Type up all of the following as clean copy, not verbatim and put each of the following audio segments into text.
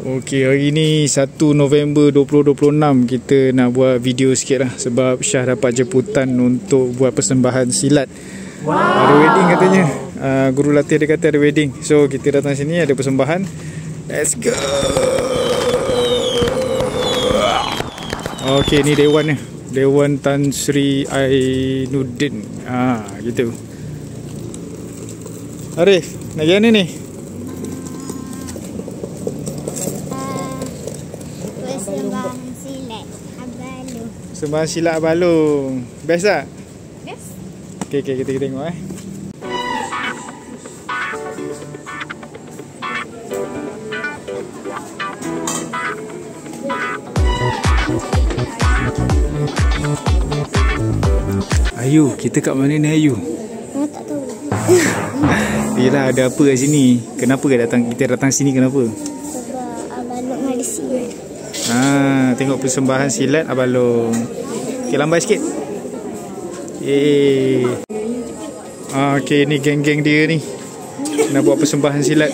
Okey, hari ni 1 November 2026 kita nak buat video sikit lah. Sebab Syah dapat jemputan untuk buat persembahan silat. Ada wedding katanya. Guru latih dia kata ada wedding. So kita datang sini ada persembahan. Let's go. Okey, ni Dewan ni. Dewan Tan Sri Ainuddin. Gitu. Arif, nak pergi mana ni? Persembahan silat Abalung. Persembahan silat Abalung. Best tak? Best. Okay, kita tengok Ayu, kita kat mana ni Ayu? Tak tahu. Yelah, ada apa kat sini? Kenapa kita datang sini kenapa? Sebab Abalung Malaysia. Tengok persembahan silat Abalung. Okay, lambai sikit. Okay, ni geng-geng dia ni nak buat persembahan silat.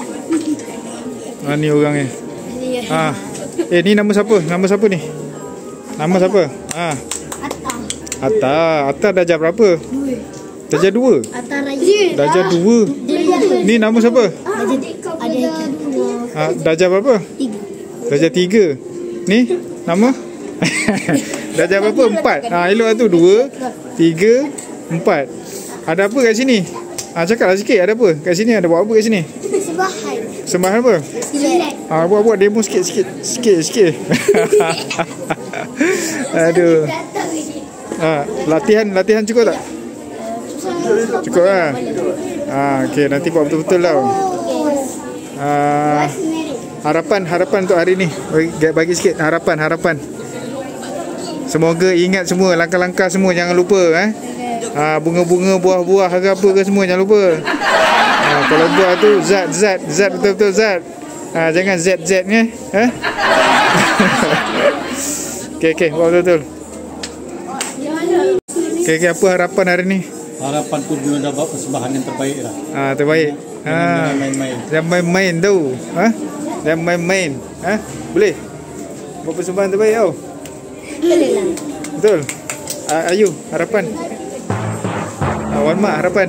Ni orangnya. Ni nama siapa? Nama siapa ni? Nama siapa? Atta darjah berapa? 2. Darjah 2? Atta Raja. Darjah 2. Ni nama siapa? Darjah berapa? 3. Darjah 3. Ni nama? Darjah berapa? 4. Elok lah tu. 2, 3, 4. Ada apa kat sini? Cakaplah sikit, ada apa? Kat sini ada buat apa kat sini? Sembahan. Sembahan apa? Silat. Buat demo sikit. Aduh. Latihan cukup tak? Cukup lah. Okay, nanti buat betul-betul lah. Harapan untuk hari ni. Bagi sikit harapan. Semoga ingat semua langkah-langkah semua, jangan lupa bunga-bunga, buah-buah ke apa ke semua jangan lupa. Kalau buah tu zat betul-betul zat. Jangan z ni. Okay, buat betul-betul. Okay, apa harapan hari ni? Harapan tu dia dah buat persembahan yang terbaik lah. Terbaik. Jangan main-main tau. Jangan main-main. Boleh? Buat persembahan terbaik tau. Boleh lah. Betul. Ayu, harapan. Wan Mak, harapan.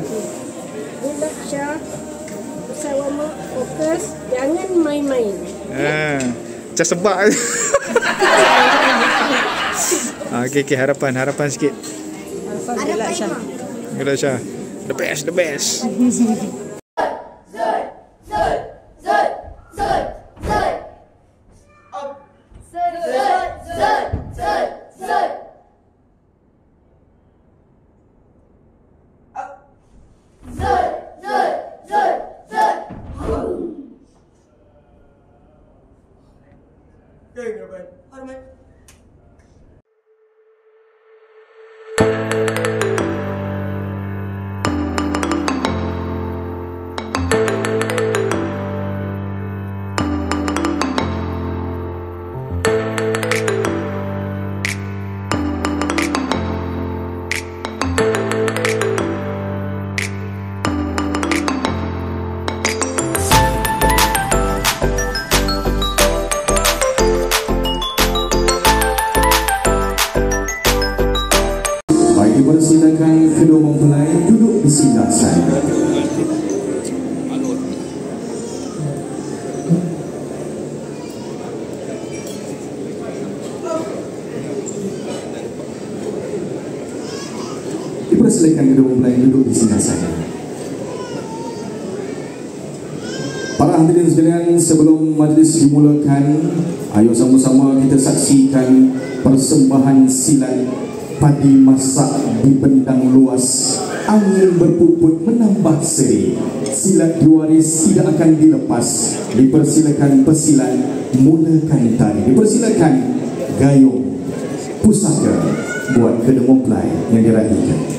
Budak Syah, bersama Mak, fokus, jangan main-main. Macam sebab. Okay, harapan sikit. Harapan Syah. Gelak Syah. The best. Silakan kedua mempelai duduk di sebelah saya. Dipersilakan kedua mempelai duduk di sebelah saya. Para hadirin sekalian, sebelum majlis dimulakan, ayo sama-sama kita saksikan persembahan silat padi masak di bendang luas. Angin berpuput menambah seri. Silat diwaris tidak akan dilepas. Dipersilakan pesilat mulakan tari. Dipersilakan gayung pusaka buat kedua mempelai yang diraihkan.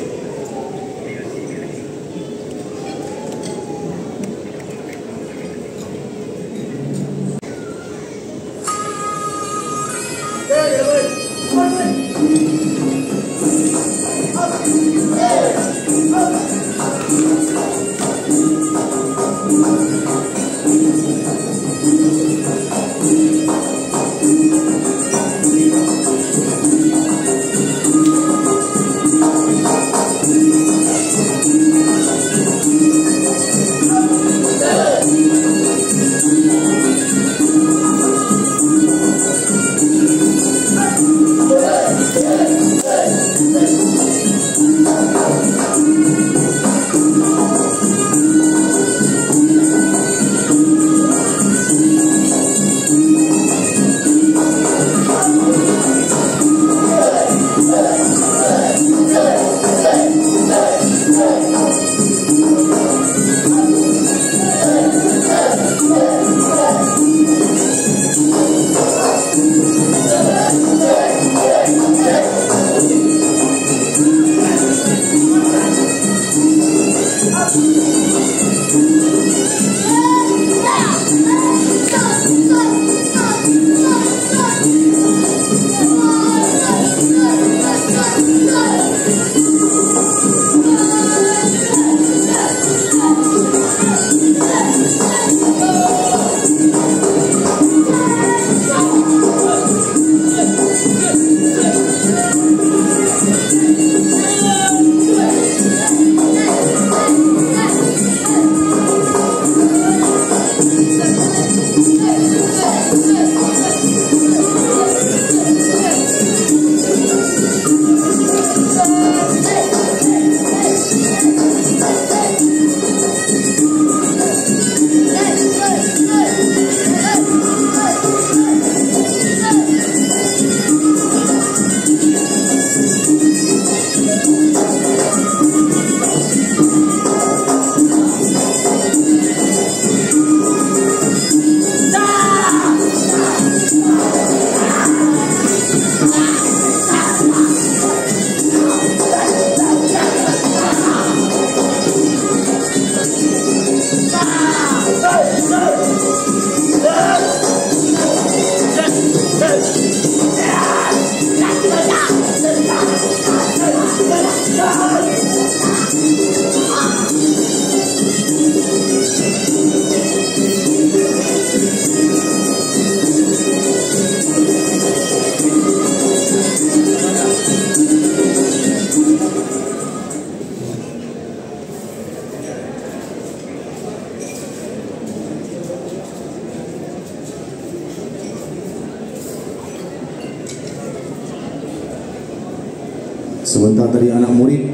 Sebentar dari anak murid,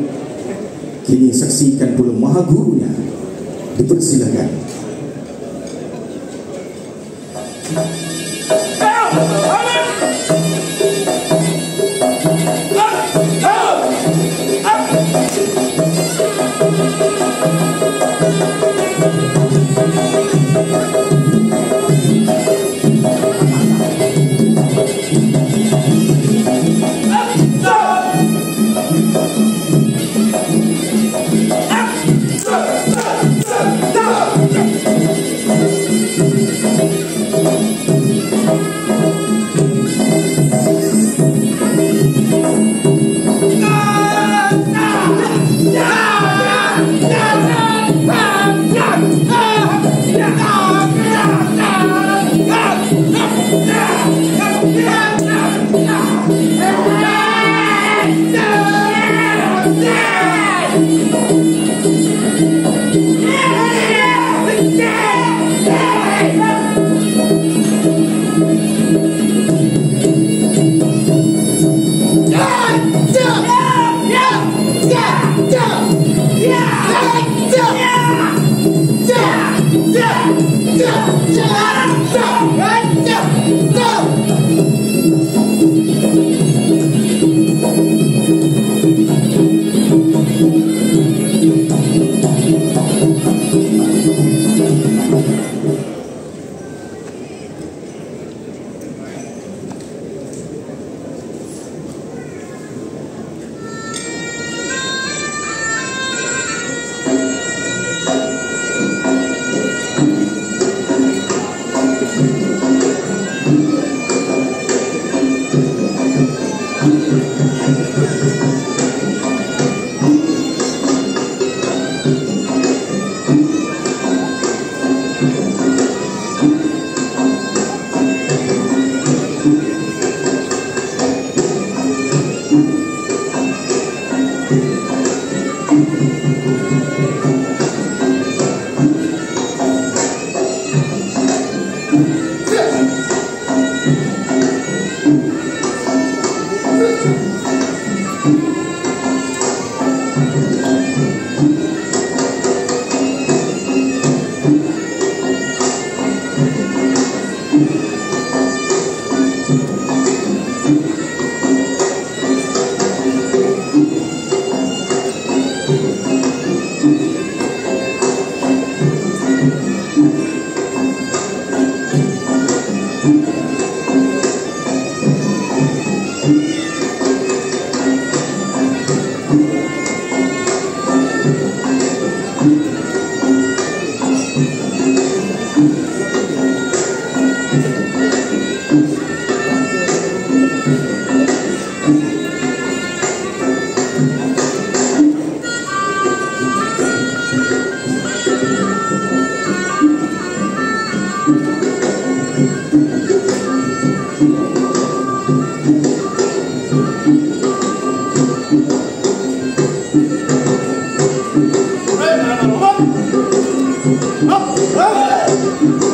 kini saksikan pula maha gurunya. Dipersilakan.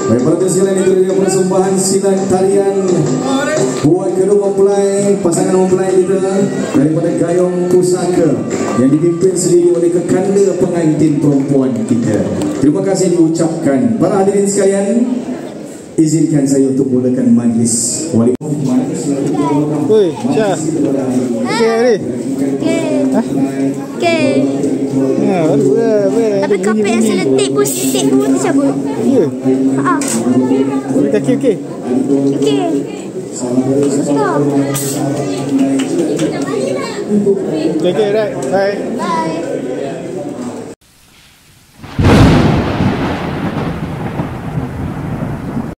Baik, para sekalian, itu dia persembahan silat tarian buat kedua mempelai, pasangan mempelai kita daripada Gayong Pusaka yang dipimpin sendiri oleh kekanda pengantin perempuan kita. Terima kasih diucapkan. Para hadirin sekalian, izinkan saya untuk mulakan majlis wali. Oi, Syah. Okey ni. Okey. Ha, Tapi kapek yang seletik pun stick pun tercabut. Ya. Ha. Kaki okey. Okey. Stop. Okey, right. Bye.